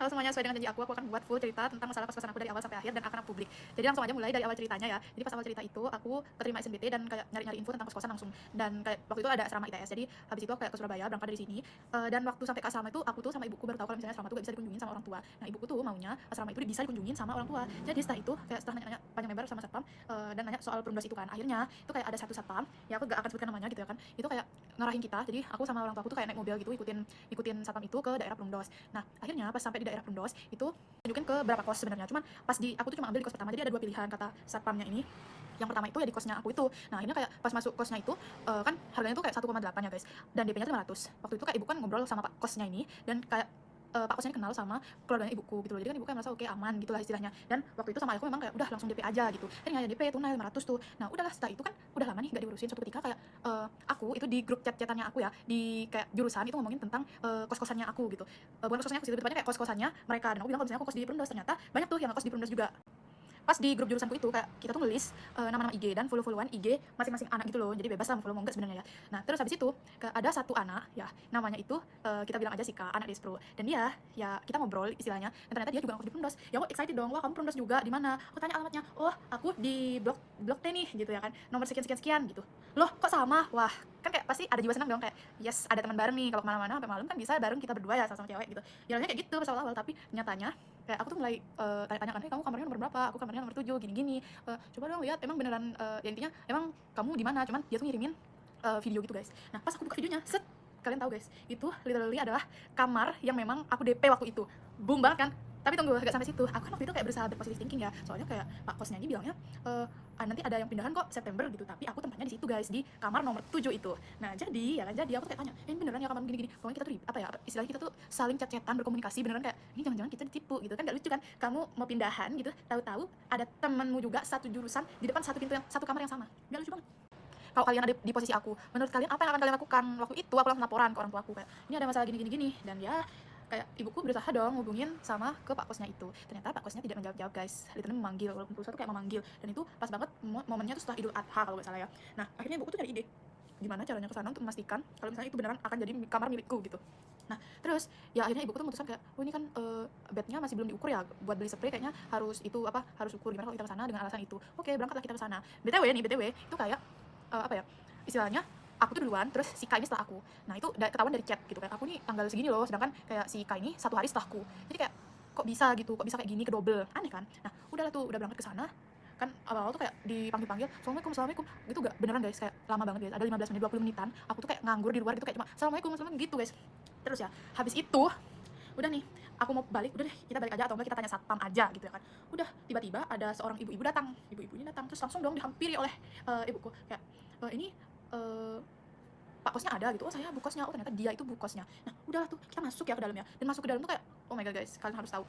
Halo semuanya, sesuai dengan janji aku akan buat full cerita tentang masalah kos-kosan aku dari awal sampai akhir dan akan aku publik. Jadi langsung aja mulai dari awal ceritanya ya. Jadi pas awal cerita itu aku keterima SNBT dan kayak nyari-nyari info tentang kos-kosan langsung. Dan kayak waktu itu ada asrama ITS. Jadi habis itu aku kayak ke Surabaya berangkat dari sini. Dan waktu sampai ke asrama itu aku tuh sama ibuku baru tahu kalau misalnya asrama itu gak bisa dikunjungin sama orang tua. Nah, ibuku tuh maunya asrama itu bisa dikunjungin sama orang tua. Jadi setelah itu kayak setelah nanya-nanya panjang lebar sama satpam dan nanya soal perumdas itu kan. Akhirnya itu kayak ada satu satpam, ya aku gak akan sebutkan namanya gitu ya kan. Itu kayak ngarahin kita. Jadi aku sama orang tua aku tuh kayak naik mobil gitu ikutin satpam itu ke daerah Perumdos. Nah, akhirnya pas sampai di daerah Perumdos itu tunjukin ke berapa kos sebenarnya, cuman pas aku tuh cuma ambil di kos pertama, jadi ada dua pilihan kata satpamnya ini. Yang pertama itu ya di kosnya aku itu. Nah, akhirnya kayak pas masuk kosnya itu kan harganya tuh kayak 1,8 ya guys, dan DP-nya tuh 500. Waktu itu kayak ibu kan ngobrol sama pak kosnya ini, dan kayak pak kosnya ini kenal sama keluarganya ibuku gitu loh, jadi kan ibu kan merasa oke aman gitulah istilahnya. Dan waktu itu sama ayahku memang kayak udah langsung DP aja gitu, akhirnya DP tunai 500 tuh. Nah udahlah, setelah itu kan udah lama nih gak diurusin. Suatu ketika kayak aku itu di grup chat-chatannya aku ya, di kayak jurusan itu ngomongin tentang kos-kosannya aku gitu. Bukan kos-kosannya aku sih, lebih tepatnya kayak kos-kosannya mereka. Dan aku bilang kalau misalnya aku kos di Perumdas, ternyata banyak tuh yang kos di Perumdas juga. Pas di grup jurusanku itu kayak kita tuh nulis nama-nama IG dan follow-followan IG masing-masing anak gitu loh, jadi bebas lah mau follow mau enggak sebenarnya ya. Nah terus habis itu ada satu anak ya, namanya itu kita bilang aja Sika, anak Despro. Dan dia ya kita ngobrol istilahnya, dan ternyata dia juga ngaku di Perumdas. Ya aku excited dong, wah kamu Perumdas juga, di mana? Aku tanya alamatnya, oh aku di blok T nih gitu ya kan, nomor sekian sekian sekian gitu. Loh kok sama? Wah kan kayak pasti ada jiwa senang dong, kayak yes ada teman bareng nih, kalau kemana-mana sampai malam kan bisa bareng kita berdua ya sama cewek gitu. Jalannya kayak gitu pas awal-awal, tapi nyatanya kayak aku tuh mulai tanya-tanya kan, kamu kamarnya nomor berapa? Aku kamarnya nomor 7 gini-gini. Coba dong lihat, emang beneran ya intinya emang kamu di mana? Cuman dia tuh ngirimin video gitu guys. Nah pas aku buka videonya, set, kalian tahu guys, itu literally adalah kamar yang memang aku DP waktu itu. Boom banget kan? Tapi tunggu, gak sampai situ. Aku kan waktu itu kayak berusaha berpositif thinking ya. Soalnya kayak pak kosnya ini bilangnya nanti ada yang pindahan kok September gitu. Tapi aku tempatnya di situ guys, di kamar nomor 7 itu. Nah jadi ya kan, jadi aku tuh kayak tanya, ini beneran ya kamar gini-gini? Pokoknya kita tuh apa ya, istilahnya kita tuh saling chat-chatan, berkomunikasi beneran kayak ini jangan-jangan kita ditipu gitu kan. Gak lucu kan, kamu mau pindahan gitu, tahu-tahu ada temenmu juga satu jurusan di depan satu pintu yang satu kamar yang sama. Gak lucu banget? Kalau kalian ada di posisi aku, menurut kalian apa yang akan kalian lakukan? Waktu itu aku langsung laporan ke orang tua aku kayak ini ada masalah gini, dan ya kayak ibuku berusaha dong ngubungin sama ke pak kosnya itu. Ternyata pak kosnya tidak menjawab guys, literally memanggil, walaupun pulsa tuh kayak memanggil. Dan itu pas banget momennya tuh setelah Idul Adha kalau gak salah ya. Nah akhirnya ibuku tuh cari ide gimana caranya ke sana untuk memastikan kalau misalnya itu beneran akan jadi kamar milikku gitu. Nah terus ya akhirnya ibuku tuh memutuskan kayak oh ini kan bednya masih belum diukur ya, buat beli spray kayaknya harus itu apa, harus ukur gimana kalau kita ke sana dengan alasan itu. Oke, berangkatlah kita ke sana. BTW itu kayak apa ya istilahnya, aku tuh duluan, terus si K ini setelah aku. Nah itu ketahuan dari chat gitu, kayak aku nih tanggal segini loh, sedangkan kayak si K ini 1 hari setelahku. Jadi kayak kok bisa gitu, kok bisa kayak gini, kedobel, aneh kan. Nah udahlah tuh, udah berangkat ke sana kan, awal-awal tuh kayak dipanggil-panggil assalamualaikum gitu, gak beneran guys, kayak lama banget guys, ada 15 menit 20 menitan aku tuh kayak nganggur di luar gitu, kayak cuma assalamualaikum gitu guys. Terus ya habis itu udah nih, aku mau balik, udah deh kita balik aja atau enggak kita tanya satpam aja gitu ya kan. Udah tiba-tiba ada seorang ibu-ibu datang, ibu-ibu ini datang terus langsung dong dihampiri oleh ibuku kayak ini pak kosnya ada gitu. Oh saya bu kosnya, oh ternyata dia itu bu kosnya. Nah udahlah tuh kita masuk ya ke dalamnya, dan masuk ke dalam tuh kayak oh my god guys, kalian harus tahu,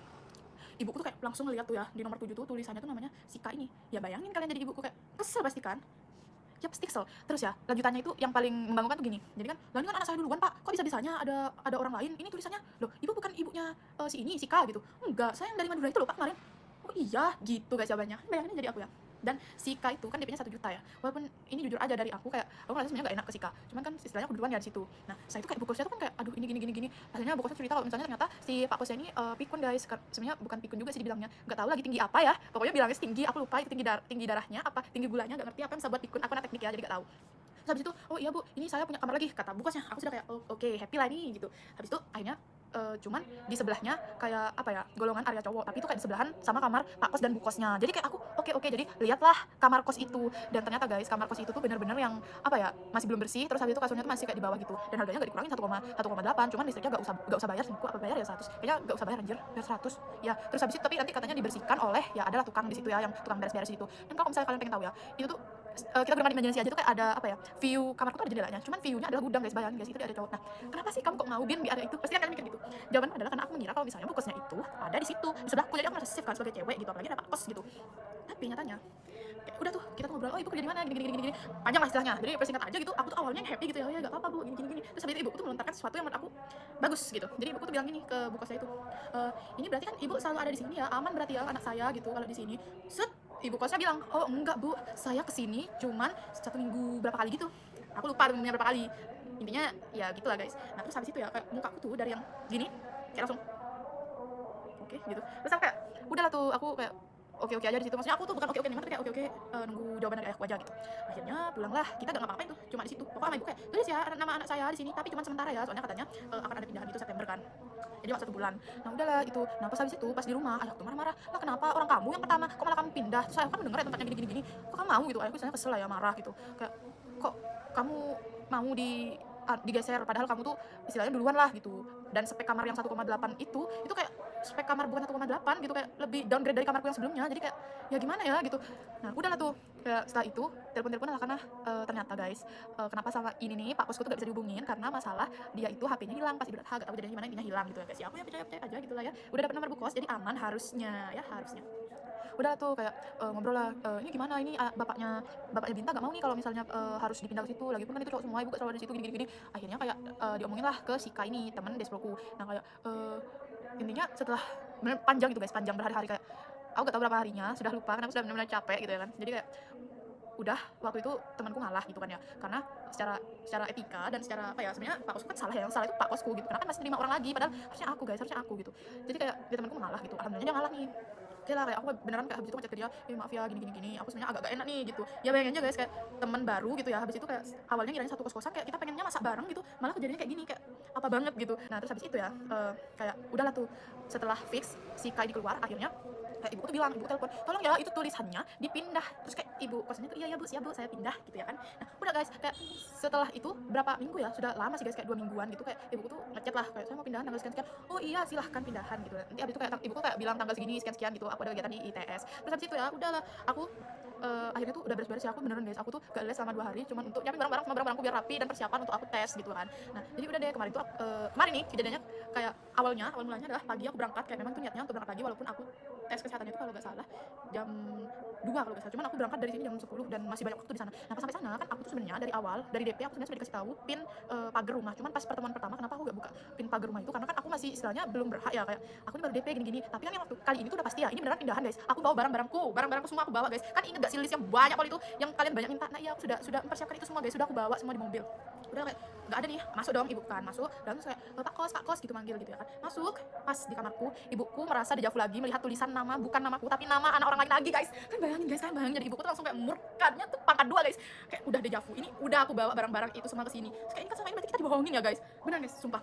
ibuku tuh kayak langsung ngeliat tuh ya di nomor 7 tuh tulisannya tuh namanya Sika ini. Ya bayangin kalian jadi ibuku kayak kesel pasti kan. Ya pasti kesel. Terus ya lanjutannya itu yang paling membanggakan tuh gini, jadi kan lah ini kan anak saya duluan pak, kok bisa-bisanya ada orang lain, ini tulisannya loh ibu bukan ibunya si ini Sika gitu. Enggak, saya yang dari Madura itu loh pak kemarin. Oh iya gitu guys jawabannya, bayangin jadi aku ya. Dan si K itu kan DP-nya 1 juta ya. Walaupun ini jujur aja dari aku kayak aku ngerasa sebenarnya gak enak ke si K. Cuman kan istilahnya aku duluan ya di situ. Nah, saya itu kayak bu kosnya tuh kan kayak aduh ini gini. Akhirnya bu kosnya cerita kalau misalnya ternyata si Pak kosnya ini pikun guys. Sebenarnya bukan pikun juga sih dibilangnya. Enggak tahu lagi tinggi apa ya. Pokoknya bilangnya tinggi, aku lupa itu tinggi darahnya apa, tinggi gulanya, enggak ngerti apa yang bisa buat pikun. Aku anak teknik ya, jadi enggak tahu. Terus habis itu, oh iya bu, ini saya punya kamar lagi, kata bu kosnya. Aku sudah kayak, oh, oke, happy lah nih gitu. Habis itu akhirnya cuman di sebelahnya kayak apa ya, golongan area cowok, tapi itu kayak di sebelahan sama kamar pak kos dan bu kosnya. Jadi kayak aku oke, jadi lihatlah kamar kos itu, dan ternyata guys kamar kos itu tuh bener-bener yang apa ya, masih belum bersih. Terus habis itu kasurnya tuh masih kayak di bawah gitu, dan harganya gak dikurangin 1,8. Cuman listriknya gak usah bayar sih, apa bayar ya 100, kayaknya gak usah bayar anjir, bayar 100 ya. Terus habis itu tapi nanti katanya dibersihkan oleh ya adalah tukang di situ ya, yang tukang beres-beres itu. Dan kalau misalnya kalian pengen tahu ya, itu tuh kita bermain imajinasi aja tuh kayak ada apa ya, view kamarku tuh ada jendelanya, cuman view-nya adalah gudang guys, bayangin guys itu ada cowok. Nah kenapa sih kamu kok mau bin di area itu, pasti kan kalian mikir gitu. Jawabannya adalah karena aku mengira kalau misalnya bukosnya itu ada di situ di sebelahku, jadi aku merasa safe kan sebagai cewek gitu, apalagi ada pak kos gitu. Tapi nyatanya kayak udah tuh kita tuh ngobrol, oh ibu kerja di mana, gini, panjang lah istilahnya. Jadi persingkat aja gitu, aku tuh awalnya happy gitu ya, ya gak apa-apa bu, gini. Terus habis itu ibuku tuh melontarkan sesuatu yang menurut aku bagus gitu. Jadi ibuku tuh bilang gini ke bu kosnya itu, ini berarti kan ibu selalu ada di sini ya, aman berarti ya anak saya gitu kalau di sini. Set, ibu kosnya bilang, oh enggak bu, saya kesini cuman 1 minggu berapa kali gitu, aku lupa minggunya berapa kali, intinya ya gitulah guys. Nah terus habis itu ya kayak mukaku tuh dari yang gini kayak langsung oke gitu. Terus aku kayak udahlah tuh, aku kayak oke-oke aja di situ. Maksudnya aku tuh bukan oke-oke nih, tapi kayak oke-oke, nunggu jawaban dari ayahku aja gitu. Akhirnya pulanglah, kita gak ngapa-ngapain tuh, cuma di situ. Pokoknya sama ibu kayak, tulis ya nama anak saya di sini, tapi cuma sementara ya, soalnya katanya akan ada pindahan itu September kan. Jadi waktu 1 bulan. Nah udahlah itu. Nah pas habis itu, pas di rumah, ayahku tuh marah-marah. Lah kenapa orang kamu yang pertama, kok malah kamu pindah? Terus ayahku kan mendengar ya tempatnya gini-gini, kok kamu mau gitu? Ayahku misalnya kesel lah ya, marah gitu. Kayak, kok kamu mau digeser, padahal kamu tuh istilahnya duluan lah gitu. Dan spek kamar yang 1,8 itu kayak spek kamar bukan 1,8 gitu, kayak lebih downgrade dari kamarku yang sebelumnya. Jadi kayak ya gimana ya gitu. Nah udahlah tuh, kayak setelah itu telepon-telepon lah karena ternyata guys, kenapa sama ini nih Pak Kosku tuh gak bisa dihubungin karena masalah dia itu HP-nya hilang pas Idul Adha, gak tahu jadinya gimana, intinya hilang gitu ya guys. Ya aku ya percaya aja gitu lah ya, udah dapat nomor Bu Kos jadi aman harusnya ya, harusnya. Udah tuh kayak ngobrol lah, ini gimana ini, bapaknya Binta gak mau nih kalau misalnya harus dipindah ke situ, lagipun kan itu cowok semua, ibu gak selalu ada di situ gini. Akhirnya kayak diomongin lah ke si Kak ini, temen desproku. Nah kayak intinya setelah bener panjang gitu guys, panjang berhari-hari, kayak aku gak tahu berapa harinya, sudah lupa karena aku sudah benar-benar capek gitu ya kan. Jadi kayak udah waktu itu temanku ngalah gitu kan ya, karena secara etika dan secara apa ya, sebenarnya Pak Kosku kan salah ya, yang salah itu Pak Kosku gitu, kenapa masih terima orang lagi, padahal harusnya aku guys, harusnya aku gitu. Jadi kayak dia temanku ngalah gitu, alhamdulillah dia ngalah nih. Oke lah, kayak aku beneran kayak habis itu ngechat ke dia, maaf ya gini, aku sebenarnya agak gak enak nih gitu. Ya bayangin aja guys, kayak teman baru gitu ya, habis itu kayak awalnya ngirain satu kos-kosan, kayak kita pengennya masak bareng gitu, malah kejadiannya kayak gini, kayak apa banget gitu. Nah terus habis itu ya, kayak udahlah tuh, setelah fix si Kai keluar, akhirnya kayak ibu tuh bilang, ibu telepon, tolong ya itu tulisannya dipindah. Terus kayak ibu kosannya tuh, iya ya bu, siap bu, saya pindah gitu ya kan. Nah udah guys, kayak setelah itu berapa minggu ya, sudah lama sih guys, kayak 2 mingguan gitu, kayak ibuku tuh ngechat lah, kayak saya mau pindahan tanggal sekian-sekian. Oh iya silahkan pindahan gitu. Nanti abis itu kayak ibuku kayak bilang tanggal segini sekian-sekian gitu, aku ada kegiatan di ITS. Terus habis itu ya udahlah, aku akhirnya tuh udah beres-beres ya, aku beneran guys, aku tuh gak les selama 2 hari cuman untuk nyiapin barang-barang, semua barang-barangku biar rapi dan persiapan untuk aku tes gitu kan. Nah jadi udah deh, kemarin tuh kemarin nih kejadiannya kayak awal mulanya adalah pagi aku berangkat, kayak memang tuh niatnya untuk berangkat pagi, walaupun aku tes kesehatannya itu kalau gak salah jam 2 kalau gak salah, cuman aku berangkat dari sini jam 10 dan masih banyak waktu di sana. Nah pas sampai sana kan aku tuh sebenarnya dari awal, dari DP aku sebenarnya sudah dikasih tahu pin pagar rumah, cuman pas pertemuan pertama kenapa aku gak buka pin pagar rumah itu, karena kan aku masih istilahnya belum berhak ya, kayak aku ini baru DP gini-gini. Tapi kan yang waktu kali ini tuh udah pasti ya, ini beneran pindahan guys, aku bawa barang-barangku semua aku bawa guys. Kan inget gak sih list yang banyak kali itu yang kalian banyak minta? Nah iya aku sudah mempersiapkan itu semua guys, sudah aku bawa semua di mobil. Udah kayak gak ada nih, masuk dong ibuku kan, masuk dan terus kayak Pak Kos gitu manggil gitu ya kan. Masuk, pas di kamarku ibuku merasa dejavu lagi melihat tulisan nama, bukan namaku tapi nama anak orang lain lagi guys. Kan bayangin guys, kalian bayangin, jadi ibuku tuh langsung kayak murkanya tuh pangkat 2 guys. Kayak udah dejavu, ini udah aku bawa barang-barang itu semua ke sini. Terus kayak ini kan sama ini berarti kita dibohongin ya guys. Benar guys, sumpah.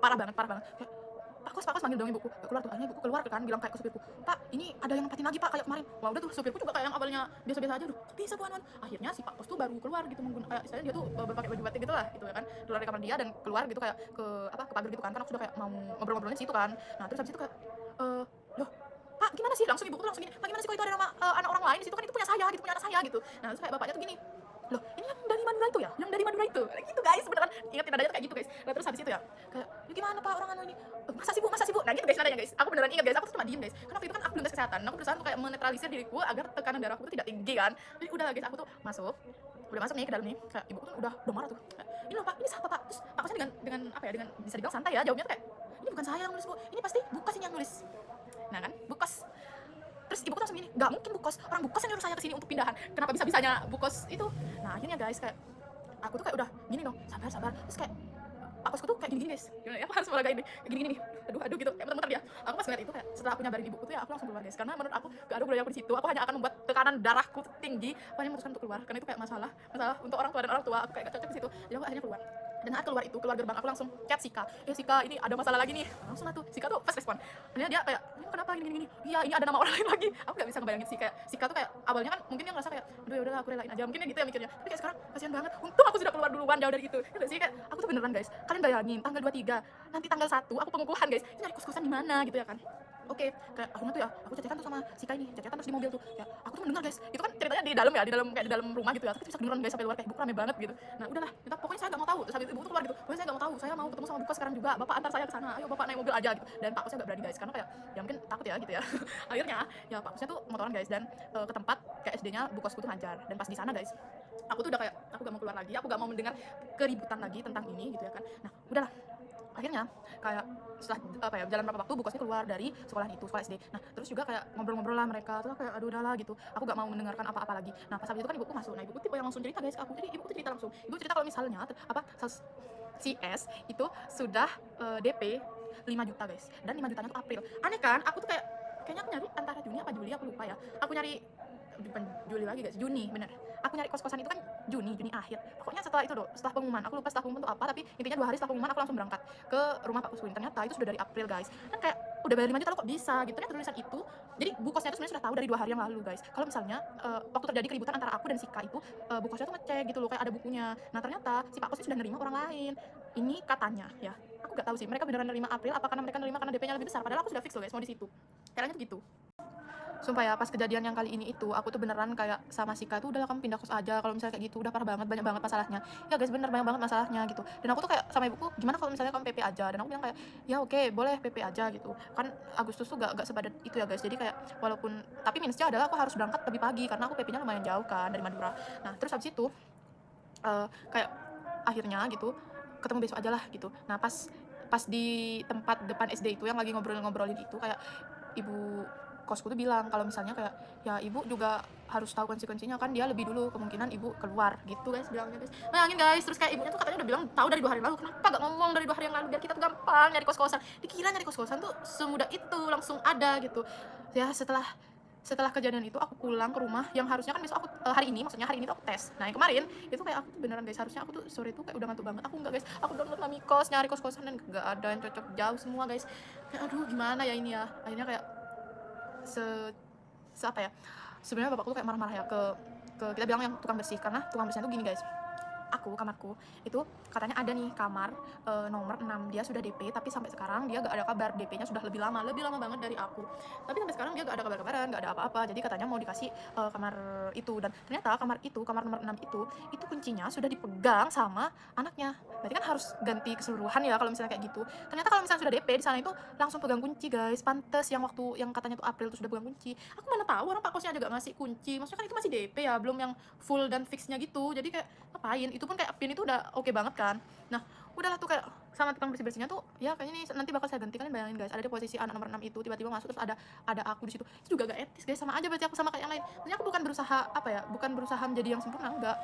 Parah banget. Kayak, Pak Kos manggil dong ibuku. Gak keluar tuh, akhirnya ibuku keluar kan, bilang kayak ke supirku, Pak ini ada yang nempatin lagi Pak kayak kemarin. Wah udah tuh, supirku juga kayak yang awalnya biasa-biasa aja, kok bisa Bu Anwan. Akhirnya si Pak Kos tuh baru keluar gitu, kayak istilahnya dia tuh berpakai baju batik gitu lah gitu ya kan, keluar dari kamar dia dan keluar gitu kayak ke pagar gitu kan, aku sudah kayak mau ngobrol-ngobrolin situ kan. Nah terus habis itu kayak loh Pak gimana sih, langsung ibuku tuh langsung gini, Pak gimana sih kok itu ada nama anak orang lain di situ, kan itu punya saya gitu, punya anak saya gitu. Nah terus kayak bapaknya tuh gini, loh ini yang dari Madura itu ya, yang dari Madura itu gitu guys, beneran ingetin nadanya tuh kayak gitu guys. Nah terus habis itu ya kayak ya gimana Pak orang anu ini, masa sih bu, nah gitu guys nadanya guys. Aku beneran ingat guys, aku tuh cuma diem guys, karena waktu itu kan aku belum tes kesehatan, aku berusaha untuk kayak menetralisir diriku agar tekanan darahku tuh tidak tinggi kan. Jadi udah lah guys, aku tuh udah masuk nih ke dalam nih, kayak ibuku tuh udah marah tuh, kayak ini loh Pak, ini siapa Pak. Terus Pak Kosnya dengan apa ya, dengan bisa dibilang santai ya jawabnya tuh kayak, ini bukan saya yang nulis Bu, ini pasti Bu Kos ini yang nulis. Nah kan Bu Kos. Terus ibuku langsung gini, gak mungkin Bu Kos, orang Bu Kos yang nyuruh saya kesini untuk pindahan, kenapa bisa-bisanya Bu Kos itu. Nah akhirnya guys, kayak aku tuh kayak udah gini dong, sabar. Terus kayak Pak Kosku tuh kayak gini guys, gimana ya, aku harus meragain nih, kayak gini nih, aduh gitu, kayak muter-muter dia. Aku pas ngeliat itu kayak setelah aku nyabarin ibuku tuh ya, aku langsung keluar guys, karena menurut aku gak ada gunanya aku di situ, aku hanya akan membuat tekanan darahku tinggi. Aku hanya memutuskan untuk keluar, karena itu kayak masalah untuk orang tua dan orang tua, aku kayak gak cocok di situ. Jadi aku akhirnya keluar. Dan saat keluar gerbang, aku langsung chat Sika, Sika ini ada masalah lagi nih. Langsung lah tuh, Sika tuh fast respon. Akhirnya dia kayak, ini kenapa gini, iya ini ada nama orang lain lagi. Aku gak bisa ngebayangin sih, kayak Sika tuh kayak awalnya kan mungkin dia ngerasa kayak, aduh yaudahlah aku relain aja, mungkin gitu ya mikirnya. Tapi kayak sekarang kasihan banget, untung aku sudah keluar duluan jauh dari itu. Ya gak sih, kayak aku tuh beneran guys, kalian bayangin tanggal 23, nanti tanggal 1 aku pengukuhan guys, ini nyari kos-kosan di mana gitu ya kan. Oke, kayak akhirnya tuh ya, aku cecetan tuh sama Sika ini, cecetan terus di mobil tuh. Ya, aku tuh mendengar guys, itu kan ceritanya di dalam ya, kayak di dalam rumah gitu ya. Tapi bisa kedengeran guys sampai luar, kayak ibu rame banget gitu. Nah, udahlah, kita pokoknya saya gak mau tahu. Terus habis ibu tuh keluar gitu. Pokoknya saya gak mau tahu, saya mau ketemu sama Buka sekarang juga. Bapak antar saya ke sana. Ayo Bapak naik mobil aja gitu. Dan Pak Kosnya gak berani guys, karena kayak ya mungkin takut ya gitu ya. Akhirnya ya Pak Kosnya tuh motoran guys, dan ke tempat kayak SD-nya Bukosku tuh ngajar. Dan pas di sana guys, aku tuh udah kayak aku gak mau keluar lagi, aku gak mau mendengar keributan lagi tentang ini gitu ya kan. Nah, udahlah. Akhirnya kayak setelah apa ya, jalan berapa waktu Bu Kosnya keluar dari sekolah SD. Nah terus juga kayak ngobrol-ngobrol lah mereka, terus kayak aduh udahlah gitu, aku gak mau mendengarkan apa-apa lagi. Nah pas habis itu kan ibuku masuk, nah ibuku tipe yang langsung cerita guys ke aku. Jadi ibuku cerita langsung, ibu cerita kalau misalnya si S itu sudah DP 5 juta guys, dan 5 jutanya tuh April. Aneh kan, aku tuh kayaknya aku nyari antara Juni apa Juli, aku lupa ya. Aku nyari, bukan Juli lagi guys, Juni bener. Aku nyari kos-kosan itu kan Juni akhir. Pokoknya setelah itu setelah pengumuman, aku lupa setelah pengumuman tuh apa, tapi intinya 2 hari setelah pengumuman aku langsung berangkat ke rumah Pak Kuswin. Ternyata itu sudah dari April guys. Kan kayak udah bayar 5 juta lo kok bisa gitu. Ternyata tulisan itu, jadi bu kosnya itu sebenarnya sudah tahu dari 2 hari yang lalu guys. Kalau misalnya waktu terjadi keributan antara aku dan Sika itu, bu kosnya tuh ngecek gitu loh, kayak ada bukunya. Nah ternyata si Pak Kosnya sudah nerima orang lain. Ini katanya ya, aku gak tahu sih mereka beneran nerima April apa karena mereka nerima karena DP-nya lebih besar, padahal aku sudah fix loh guys mau di situ. Caranya tuh gitu. Sumpah ya, pas kejadian yang kali ini itu aku tuh beneran kayak sama Sika tuh udahlah kamu pindah kos aja kalau misalnya kayak gitu, udah parah banget, banyak banget masalahnya ya guys, bener banyak banget masalahnya gitu. Dan aku tuh kayak sama ibuku, gimana kalau misalnya kamu PP aja, dan aku bilang kayak ya oke, boleh PP aja gitu kan. Agustus tuh gak sepadat itu ya guys, jadi kayak walaupun, tapi minusnya adalah aku harus berangkat lebih pagi karena aku PP-nya lumayan jauh kan dari Madura. Nah terus habis itu kayak akhirnya gitu ketemu besok aja lah gitu. Nah pas pas di tempat depan SD itu yang lagi ngobrolin itu, kayak ibu kosku tuh bilang kalau misalnya kayak ya ibu juga harus tahu konsekuensinya kan, dia lebih dulu kemungkinan ibu keluar gitu guys, bilangnya guys. Bayangin guys, terus kayak ibunya tuh katanya udah bilang tahu dari 2 hari lalu, kenapa gak ngomong dari 2 hari yang lalu biar kita tuh gampang nyari kos-kosan. Dikira nyari kos-kosan tuh semudah itu langsung ada gitu ya. Setelah kejadian itu aku pulang ke rumah yang harusnya kan besok aku hari ini tuh aku tes. Nah yang kemarin itu kayak aku tuh beneran guys, harusnya aku tuh sore tuh kayak udah ngantuk banget, aku enggak guys, aku download Mamikos nyari kos-kosan dan enggak ada yang cocok, jauh semua guys. Kayak aduh gimana ya ini ya. Akhirnya kayak apa ya, sebenarnya bapakku tuh kayak marah-marah ya ke kita bilang yang tukang bersih, karena tukang bersihnya tuh gini guys, kamarku itu katanya ada nih kamar nomor 6, dia sudah DP tapi sampai sekarang dia gak ada kabar, DP-nya sudah lebih lama banget dari aku, tapi sampai sekarang dia gak ada kabar-kabaran, gak ada apa-apa. Jadi katanya mau dikasih kamar itu, dan ternyata kamar nomor 6 itu kuncinya sudah dipegang sama anaknya. Berarti kan harus ganti keseluruhan ya kalau misalnya kayak gitu. Ternyata kalau misalnya sudah DP di sana itu langsung pegang kunci guys. Pantes yang waktu yang katanya tuh April tuh sudah pegang kunci, aku mana tahu orang Pak Kosnya aja gak ngasih kunci. Maksudnya kan itu masih DP ya, belum yang full dan fixnya gitu. Jadi kayak ngapain, itu pun kayak PIN itu udah oke banget kan. Nah udahlah tuh kayak sama tukang bersih-bersihnya tuh ya kayaknya nih nanti bakal saya ganti. Kalian bayangin guys, ada di posisi anak nomor 6 itu tiba-tiba masuk terus ada aku di situ. Itu juga gak etis guys, sama aja berarti aku sama kayak yang lain. Maksudnya aku bukan berusaha menjadi yang sempurna, enggak.